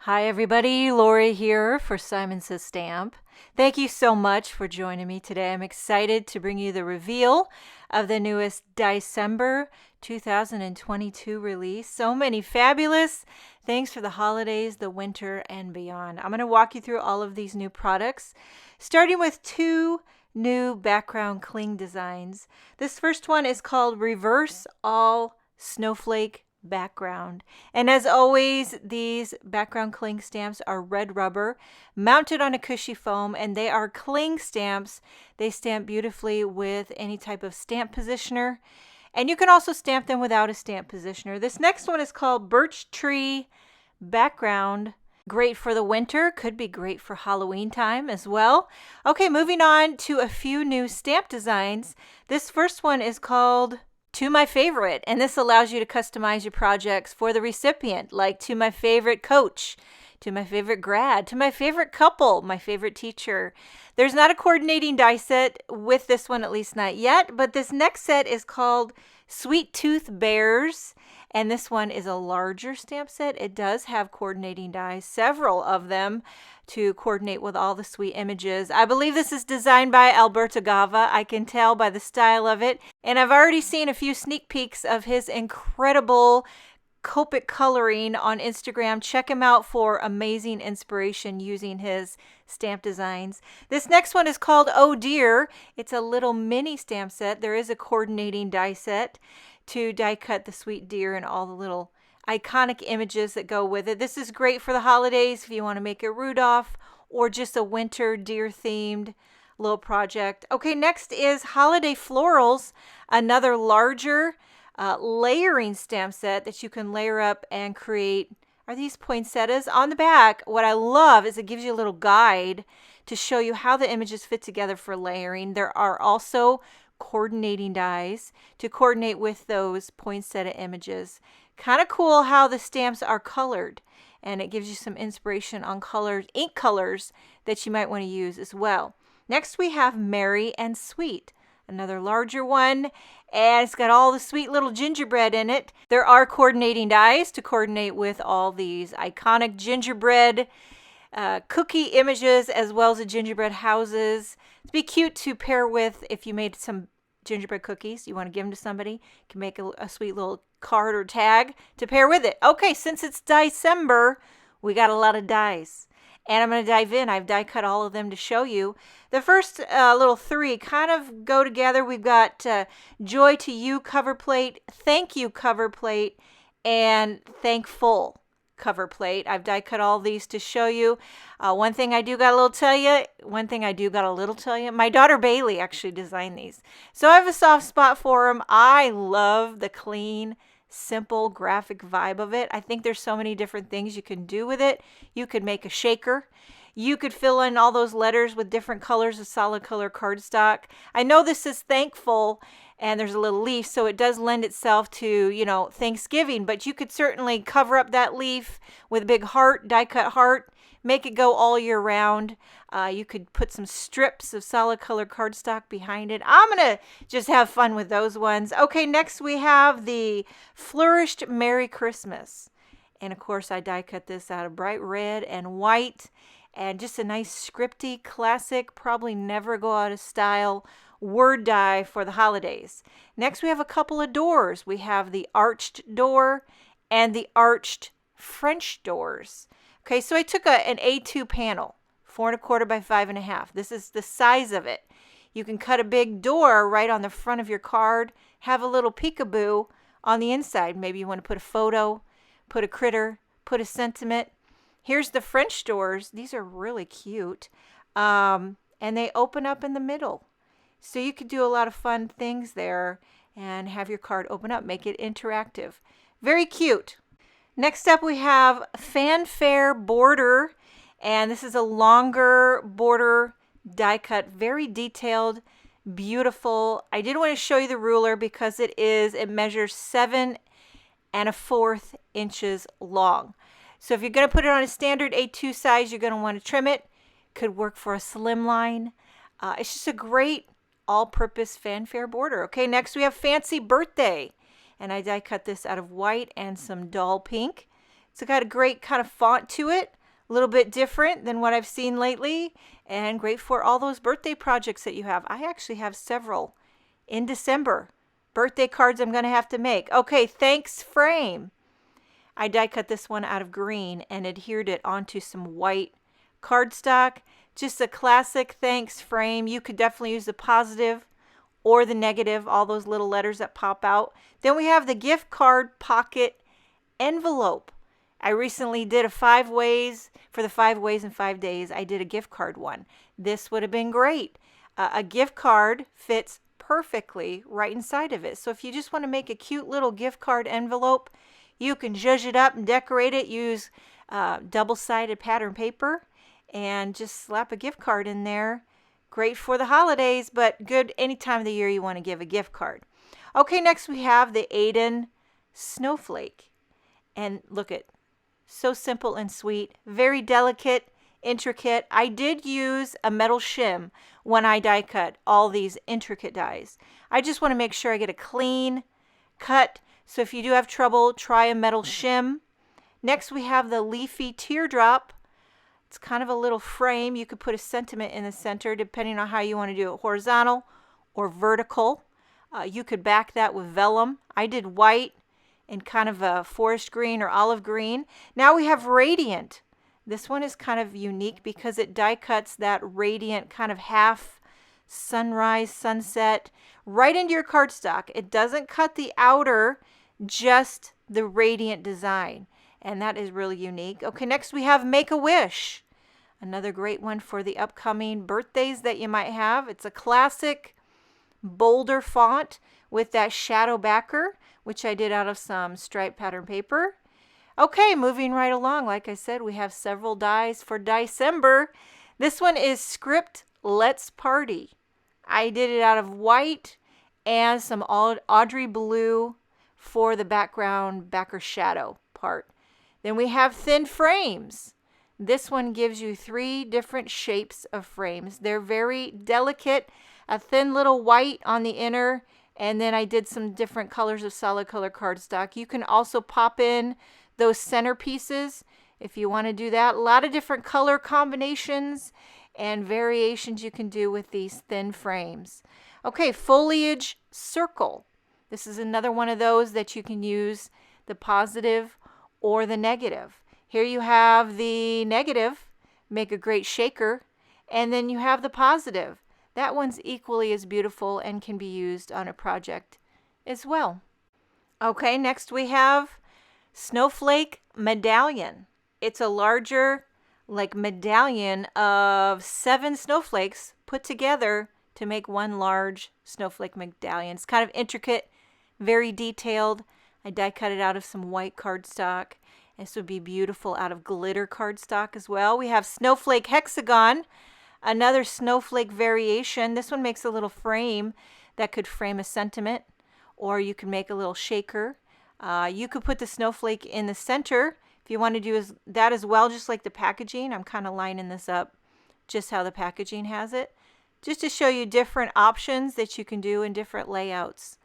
Hi everybody, Lori here for Simon Says Stamp. Thank you so much for joining me today. I'm excited to bring you the reveal of the newest DieCember 2022 release. So many fabulous things for the holidays, the winter, and beyond. I'm going to walk you through all of these new products, starting with two new background cling designs. This first one is called Reverse All Snowflake background, and as always, these background cling stamps are red rubber mounted on a cushy foam, and they are cling stamps. They stamp beautifully with any type of stamp positioner, and you can also stamp them without a stamp positioner. This next one is called Birch Tree background. Great for the winter, could be great for Halloween time as well. Okay, moving on to a few new stamp designs. This first one is called To My Favorite, and this allows you to customize your projects for the recipient, like To My Favorite Coach, To My Favorite Grad, To My Favorite Couple, My Favorite Teacher. There's not a coordinating die set with this one, at least not yet, but this next set is called Sweet Tooth Bears, and this one is a larger stamp set. It does have coordinating dies, several of them, to coordinate with all the sweet images. I believe this is designed by Alberto Gava. I can tell by the style of it. And I've already seen a few sneak peeks of his incredible Copic coloring on Instagram. Check him out for amazing inspiration using his stamp designs. This next one is called Oh Dear. It's a little mini stamp set. There is a coordinating die set to die cut the sweet deer and all the little iconic images that go with it. This is great for the holidays if you want to make a Rudolph or just a winter deer themed little project. Okay, next is Holiday Florals, another larger layering stamp set that you can layer up and create. Are these poinsettias? On the back, what I love is it gives you a little guide to show you how the images fit together for layering. There are also coordinating dies to coordinate with those poinsettia images. Kind of cool how the stamps are colored, and it gives you some inspiration on colors, ink colors that you might want to use as well. Next we have Merry and Sweet, another larger one, and it's got all the sweet little gingerbread in it. There are coordinating dies to coordinate with all these iconic gingerbread cookie images, as well as the gingerbread houses. It'd be cute to pair with if you made some gingerbread cookies. You want to give them to somebody, you can make a sweet little card or tag to pair with it. Okay, since it's DieCember, we got a lot of dies, and I'm going to dive in. I've die cut all of them to show you. The first little three kind of go together. We've got Joy to You cover plate, Thank You cover plate, and Thankful cover plate. I've die cut all these to show you. One thing I do got a little tell you, my daughter Bailey actually designed these, so I have a soft spot for them. I love the clean, simple graphic vibe of it. I think there's so many different things you can do with it. You could make a shaker. You could fill in all those letters with different colors of solid color cardstock. I know this is Thankful, and there's a little leaf, so it does lend itself to, Thanksgiving, but you could certainly cover up that leaf with a big heart, die cut heart, make it go all year round. You could put some strips of solid color cardstock behind it. I'm going to just have fun with those ones. Okay, next we have the Flourished Merry Christmas. And of course, I die cut this out of bright red and white, and just a nice scripty, classic, probably never go out of style word die for the holidays. Next, we have a couple of doors. We have the arched door and the arched French doors. Okay, so I took an A2 panel, 4¼ by 5½. This is the size of it. You can cut a big door right on the front of your card, have a little peekaboo on the inside. Maybe you want to put a photo, put a critter, put a sentiment. Here's the French doors. These are really cute, and they open up in the middle. So you could do a lot of fun things there and have your card open up, make it interactive. Very cute. Next up we have Fanfare Border, and this is a longer border die cut, very detailed, beautiful. I did want to show you the ruler because it measures 7¼ inches long. So if you're going to put it on a standard A2 size, you're going to want to trim it. Could work for a slim line. It's just a great all-purpose fanfare border. Okay, next we have Fancy Birthday. And I die cut this out of white and some dull pink. It's got a great kind of font to it. a little bit different than what I've seen lately, and great for all those birthday projects that you have. I actually have several in December. Birthday cards I'm going to have to make. Okay, thanks frame. I die cut this one out of green and adhered it onto some white cardstock. Just a classic thanks frame. You could definitely use the positive or the negative, all those little letters that pop out. Then we have the gift card pocket envelope. I recently did a 5 ways, for the 5 ways in 5 days, I did a gift card one. This would have been great. A gift card fits perfectly right inside of it. So if you just want to make a cute little gift card envelope, you can zhuzh it up and decorate it. Use double-sided pattern paper and just slap a gift card in there. Great for the holidays, but good any time of the year you want to give a gift card. Okay, next we have the Aiden Snowflake. And look at, so simple and sweet, very delicate, intricate. I did use a metal shim when I die cut all these intricate dies. I just want to make sure I get a clean cut. So if you do have trouble, try a metal shim. Next we have the Leafy Teardrop. It's kind of a little frame. You could put a sentiment in the center depending on how you want to do it, horizontal or vertical. You could back that with vellum. I did white and kind of a forest green or olive green. Now we have Radiant. This one is kind of unique because it die cuts that radiant kind of half sunrise, sunset right into your cardstock. It doesn't cut the outer, just the radiant design. And that is really unique. Okay, next we have Make-A-Wish. Another great one for the upcoming birthdays that you might have. It's a classic bolder font with that shadow backer, which I did out of some striped pattern paper. Okay, moving right along. Like I said, we have several dies for DieCember. This one is Script Let's Party. I did it out of white and some Audrey blue for the background backer shadow part. Then we have Thin Frames. This one gives you 3 different shapes of frames. They're very delicate. A thin little white on the inner, and then I did some different colors of solid color cardstock. You can also pop in those centerpieces if you want to do that. A lot of different color combinations and variations you can do with these thin frames. Okay, Foliage Circle. This is another one of those that you can use the positive or the negative. Here you have the negative, make a great shaker, and then you have the positive. That one's equally as beautiful and can be used on a project as well. Okay, next we have Snowflake Medallion. It's a larger medallion of 7 snowflakes put together to make one large snowflake medallion. It's kind of intricate, very detailed. I die cut it out of some white cardstock. This would be beautiful out of glitter cardstock as well. We have Snowflake Hexagon. Another snowflake variation. This one makes a little frame that could frame a sentiment, or you can make a little shaker. You could put the snowflake in the center if you want to do that as well, just like the packaging. I'm kind of lining this up just how the packaging has it, just to show you different options that you can do in different layouts.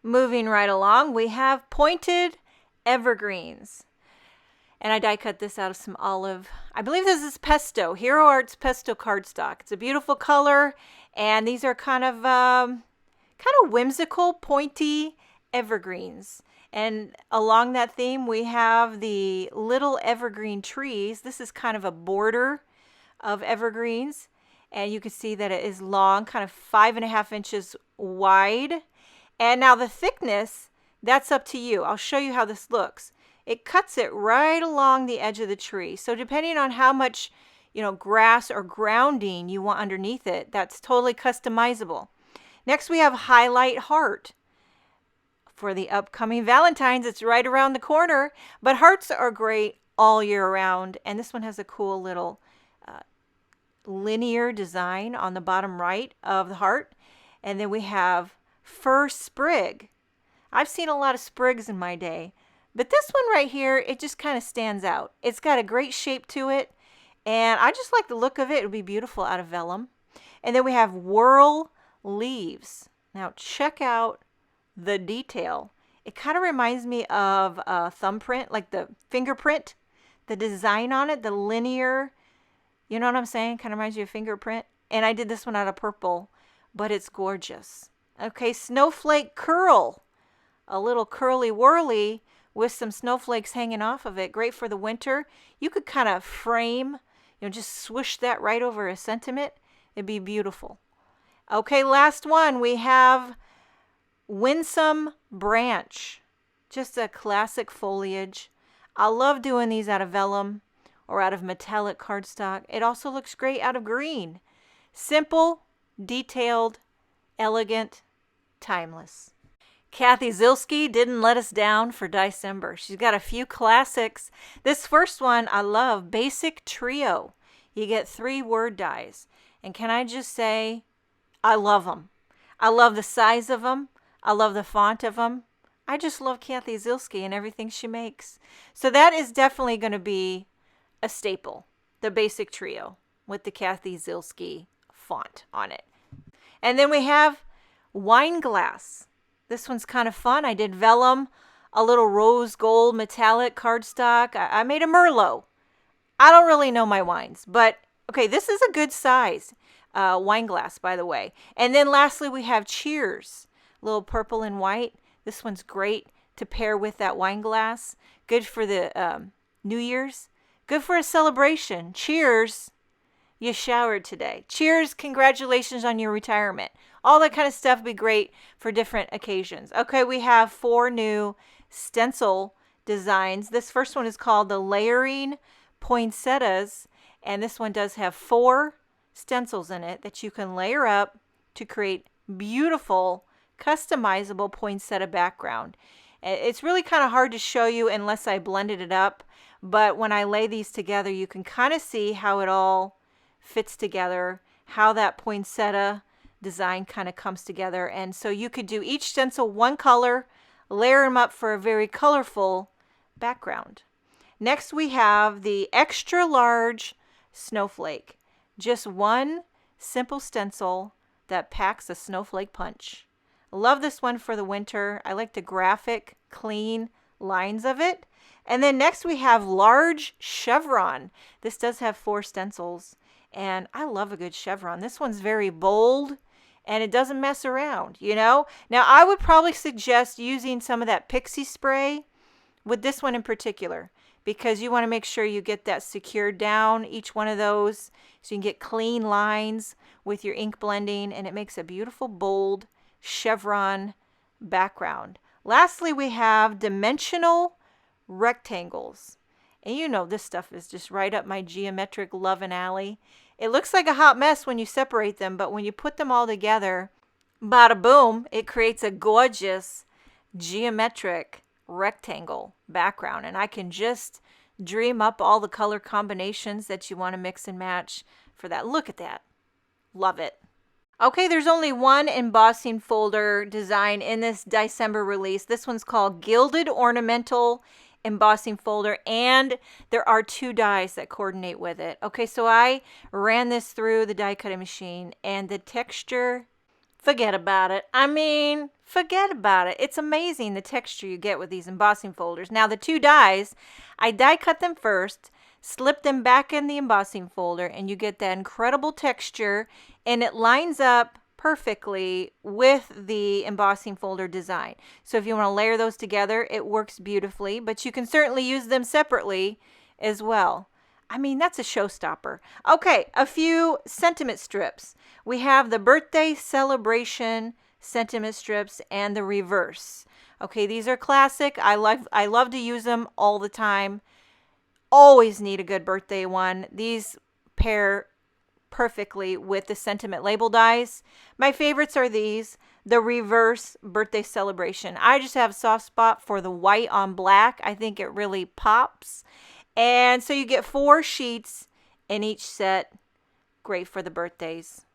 Moving right along, we have Pointed Evergreens. And I die cut this out of some olive. I believe this is Pesto, Hero Arts Pesto cardstock. It's a beautiful color, and these are kind of whimsical, pointy evergreens. And along that theme, we have the little evergreen trees. This is kind of a border of evergreens, and you can see that it is long, kind of 5.5 inches wide. And now the thickness, that's up to you. I'll show you how this looks. It cuts it right along the edge of the tree. So depending on how much, grass or grounding you want underneath it, that's totally customizable. Next we have Highlight Heart. For the upcoming Valentine's, it's right around the corner, but hearts are great all year round. And this one has a cool little linear design on the bottom right of the heart. And then we have Fir Sprig. I've seen a lot of sprigs in my day, but this one right here, it just kind of stands out. It's got a great shape to it, and I just like the look of it. It would be beautiful out of vellum. And then we have Whirl Leaves. Now check out the detail. It kind of reminds me of a thumbprint, like the fingerprint the design on it, the linear, you know what I'm saying? Kind of reminds you of fingerprint. And I did this one out of purple, but it's gorgeous. Okay, Snowflake Curl. A little curly whirly with some snowflakes hanging off of it. Great for the winter. You could kind of frame, just swoosh that right over a sentiment. It'd be beautiful. Okay, last one. We have Winsome Branch. Just a classic foliage. I love doing these out of vellum or out of metallic cardstock. It also looks great out of green. Simple, detailed, elegant, timeless. Kathy Zilski didn't let us down for DieCember. She's got a few classics. This first one I love, Basic Trio. You get 3 word dies. And can I just say, I love them. I love the size of them. I love the font of them. I just love Kathy Zilski and everything she makes. So that is definitely going to be a staple, the Basic Trio with the Kathy Zilski font on it. And then we have Wine Glass. This one's kind of fun. I did vellum, a little rose gold metallic cardstock. I made a Merlot. I don't really know my wines, but okay, this is a good size wine glass, by the way. And then lastly, we have Cheers, a little purple and white. This one's great to pair with that wine glass. Good for the New Year's. Good for a celebration. Cheers. You showered today. Cheers. Congratulations on your retirement. All that kind of stuff would be great for different occasions. Okay, we have 4 new stencil designs. This first one is called the Layering Poinsettias. And this one does have 4 stencils in it that you can layer up to create beautiful, customizable poinsettia background. It's really kind of hard to show you unless I blended it up. But when I lay these together, you can kind of see how it all fits together, how that poinsettia design kind of comes together. And so you could do each stencil one color, layer them up for a very colorful background. Next we have the extra large snowflake. Just one simple stencil that packs a snowflake punch. Love this one for the winter. I like the graphic, clean lines of it. And then next we have large chevron. This does have 4 stencils. And I love a good chevron. This one's very bold and it doesn't mess around, Now I would probably suggest using some of that pixie spray with this one in particular, because you want to make sure you get that secured down, each one of those, so you can get clean lines with your ink blending, and it makes a beautiful bold chevron background. Lastly, we have dimensional rectangles. And this stuff is just right up my geometric love and alley. It looks like a hot mess when you separate them, but when you put them all together, bada boom, it creates a gorgeous geometric rectangle background. And I can just dream up all the color combinations that you want to mix and match for that. Look at that. Love it. Okay, there's only one embossing folder design in this DieCember release. This one's called Gilded Ornamental Embossing Folder, and there are 2 dies that coordinate with it. Okay, so I ran this through the die cutting machine, and the texture, forget about it. Forget about it. It's amazing the texture you get with these embossing folders. Now, the 2 dies, I die cut them first, slip them back in the embossing folder, and you get that incredible texture, and it lines up perfectly with the embossing folder design. So if you want to layer those together, it works beautifully, but you can certainly use them separately as well. That's a showstopper. Okay, a few sentiment strips. We have the birthday celebration sentiment strips and the reverse. Okay, these are classic. I love to use them all the time. Always need a good birthday one. These pair perfectly with the sentiment label dies. My favorites are these, the reverse birthday celebration. I just have a soft spot for the white on black. I think it really pops. And so you get 4 sheets in each set. Great for the birthdays.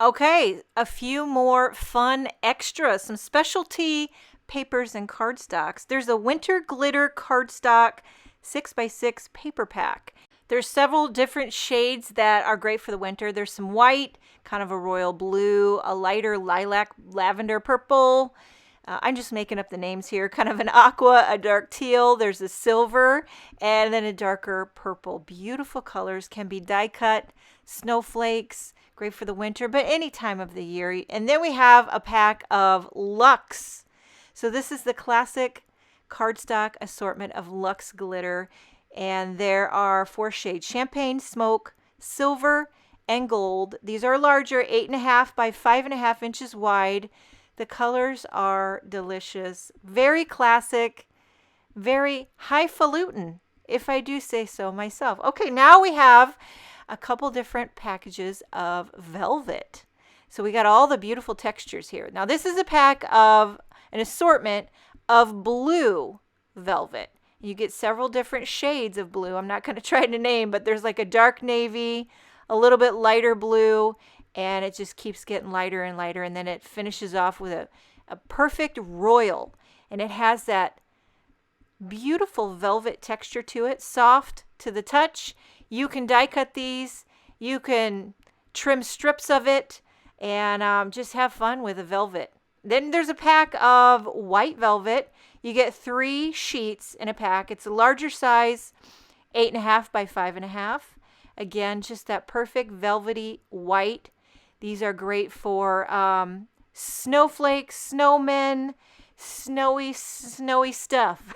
Okay, a few more fun extras, some specialty papers and cardstocks. There's a winter glitter cardstock 6x6 paper pack. There's several different shades that are great for the winter. There's some white, kind of a royal blue, a lighter lilac, lavender purple, I'm just making up the names here. Kind of an aqua, a dark teal, there's a silver, and then a darker purple. Beautiful colors, can be die cut, snowflakes, great for the winter, but any time of the year. And then we have a pack of Luxe. So this is the classic cardstock assortment of Luxe glitter. And there are 4 shades: champagne, smoke, silver, and gold. These are larger, 8.5 by 5.5 inches wide. The colors are delicious, very classic, very highfalutin, if I do say so myself. Okay, now we have a couple different packages of velvet. So we got all the beautiful textures here. Now this is a pack of an assortment of blue velvet. You get several different shades of blue. I'm not going to try to name, but there's like a dark navy, a little bit lighter blue, and it just keeps getting lighter and lighter, and then it finishes off with a perfect royal, and it has that beautiful velvet texture to it, soft to the touch. You can die cut these, you can trim strips of it, and just have fun with the velvet. Then there's a pack of white velvet. You get 3 sheets in a pack. It's a larger size, 8.5 by 5.5. Again, just that perfect velvety white. These are great for snowflakes, snowmen, snowy stuff.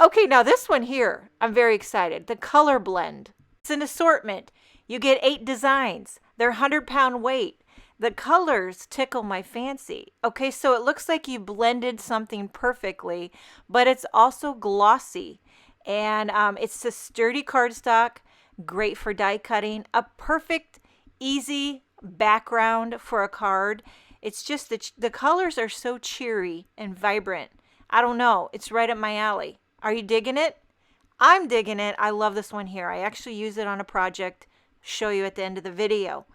Okay, now this one here, I'm very excited. The color blend. It's an assortment. You get 8 designs. They're 100-pound weight. The colors tickle my fancy. Okay, so it looks like you blended something perfectly, but it's also glossy. And it's a sturdy cardstock, great for die cutting. A perfect, easy background for a card. It's just the colors are so cheery and vibrant. I don't know, it's right up my alley. Are you digging it? I'm digging it. I love this one here. I actually use it on a project. Show you at the end of the video.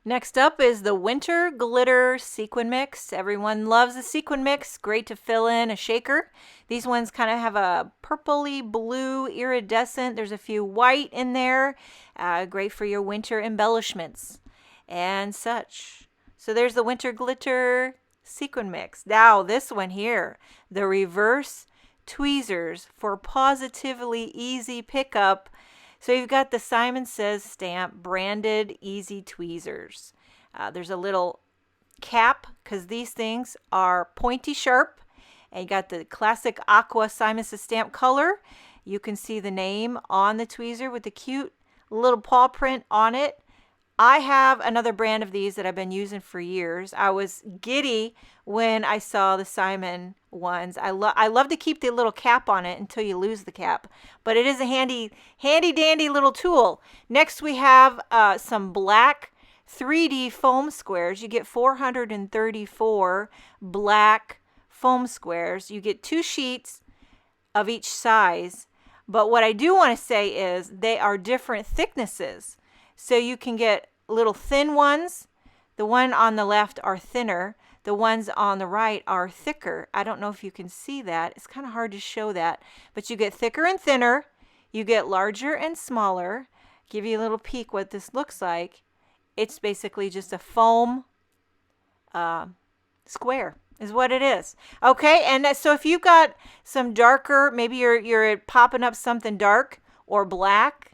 Next up is the Winter Glitter Sequin Mix. Everyone loves a sequin mix. Great to fill in a shaker. These ones kind of have a purpley blue iridescent. There's a few white in there. Great for your winter embellishments and such. So there's the Winter Glitter Sequin Mix. Now this one here, the reverse tweezers for positively easy pickup. So you've got the Simon Says stamp branded easy tweezers. There's a little cap because these things are pointy sharp. And you got the classic aqua Simon Says stamp color. You can see the name on the tweezer with the cute little paw print on it. I have another brand of these that I've been using for years. I was giddy when I saw the Simon ones. I love to keep the little cap on it until you lose the cap. But it is a handy dandy little tool. Next we have some black 3D foam squares. You get 434 black foam squares. You get 2 sheets of each size. But what I do want to say is they are different thicknesses. So you can get little thin ones. The one on the left are thinner. The ones on the right are thicker. I don't know if you can see that. It's kind of hard to show that. But you get thicker and thinner. You get larger and smaller. Give you a little peek what this looks like. It's basically just a foam square is what it is. Okay, and so if you've got some darker, maybe you're popping up something dark or black,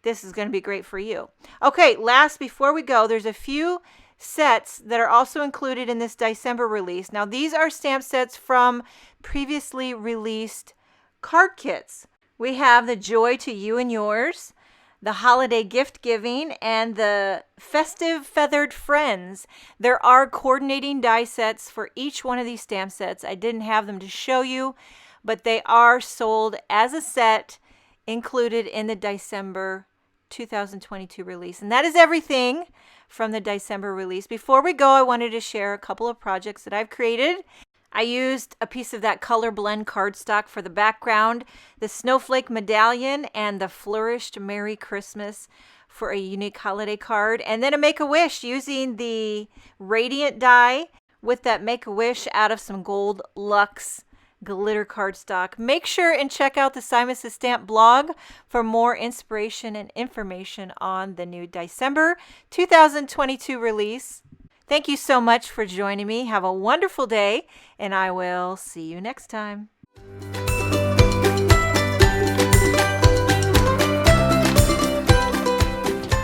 this is going to be great for you. Okay, last, before we go, there's a few sets that are also included in this DieCember release. Now, these are stamp sets from previously released card kits. We have the Joy to You and Yours, the Holiday Gift Giving, and the Festive Feathered Friends. There are coordinating die sets for each one of these stamp sets. I didn't have them to show you, but they are sold as a set included in the DieCember 2022 release. And that is everything from the DieCember release. Before we go, I wanted to share a couple of projects that I've created. I used a piece of that color blend cardstock for the background, the Snowflake Medallion, and the Flourished Merry Christmas for a unique holiday card. And then a Make-A-Wish using the Radiant die with that Make-A-Wish out of some gold Luxe glitter cardstock. Make sure and check out the Simon Says Stamp blog for more inspiration and information on the new DieCember 2022 release. Thank you so much for joining me. Have a wonderful day, and I will see you next time.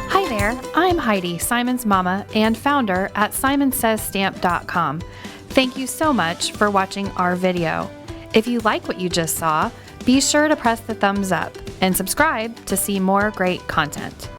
Hi there, I'm Heidi, Simon's mama and founder at simonsaysstamp.com. Thank you so much for watching our video. If you like what you just saw, be sure to press the thumbs up and subscribe to see more great content.